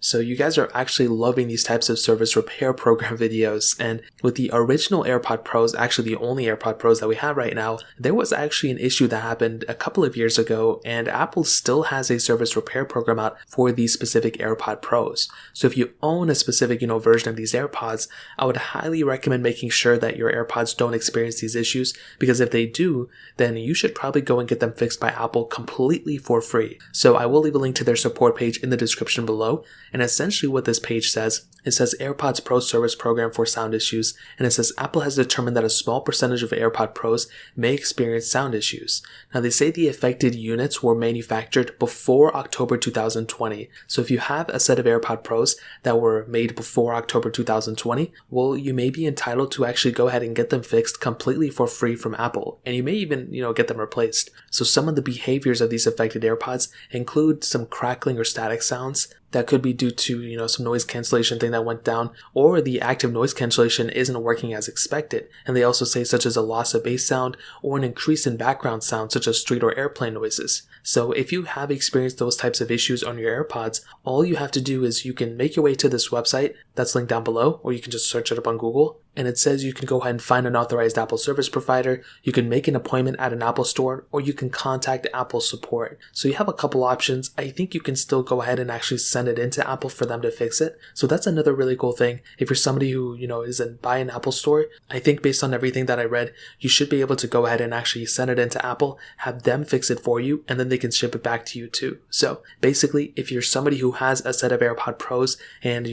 So you guys are actually loving these types of service repair program videos. And with the original AirPod Pros, actually the only AirPod Pros that we have right now, there was actually an issue that happened a couple of years ago, and Apple still has a service repair program out for these specific AirPod Pros. So if you own a specific, version of these AirPods, I would highly recommend making sure that your AirPods don't experience these issues, because if they do, then you should probably go and get them fixed by Apple completely for free. So I will leave a link to their support page in the description below, and essentially what this page says, it says AirPods Pro Service Program for Sound Issues, and it says Apple has determined that a small percentage of AirPod Pros may experience sound issues. Now they say the affected units were manufactured before October 2020, so if you have a set of AirPod Pros that were made before October 2020, well, you may be entitled to actually go ahead and get them fixed completely for free from Apple, and you may even, get them replaced. So some of the behaviors of these affected AirPods include some crackling or static sounds. That could be due to, some noise cancellation thing that went down, or the active noise cancellation isn't working as expected. And they also say such as a loss of bass sound or an increase in background sound such as street or airplane noises. So if you have experienced those types of issues on your AirPods, all you have to do is you can make your way to this website that's linked down below, or you can just search it up on Google. And it says you can go ahead and find an authorized Apple service provider, you can make an appointment at an Apple store, or you can contact Apple support. So you have a couple options. I think you can still go ahead and actually send it into Apple for them to fix it. So that's another really cool thing. If you're somebody who, isn't by an Apple store, I think based on everything that I read, you should be able to go ahead and actually send it into Apple, have them fix it for you, and then they can ship it back to you too. So basically, if you're somebody who has a set of AirPod Pros and,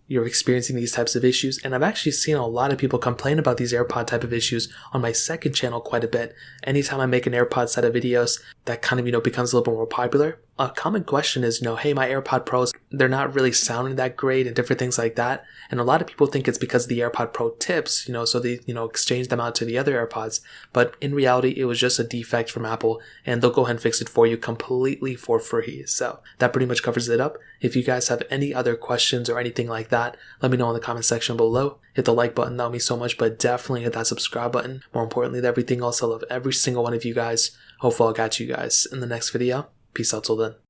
you're experiencing these types of issues, and I've actually seen a lot of people complain about these AirPod type of issues on my second channel quite a bit. Anytime I make an AirPod set of videos that kind of, becomes a little bit more popular, a common question is, hey, my AirPod Pros, they're not really sounding that great and different things like that. And a lot of people think it's because of the AirPod Pro tips, so they, exchange them out to the other AirPods. But in reality, it was just a defect from Apple, and they'll go ahead and fix it for you completely for free. So that pretty much covers it up. If you guys have any other questions or anything like that, let me know in the comment section below. Hit the like button, that would mean so much, but definitely hit that subscribe button. More importantly than everything else, I love every single one of you guys. Hopefully I'll catch you guys in the next video. Peace out till then.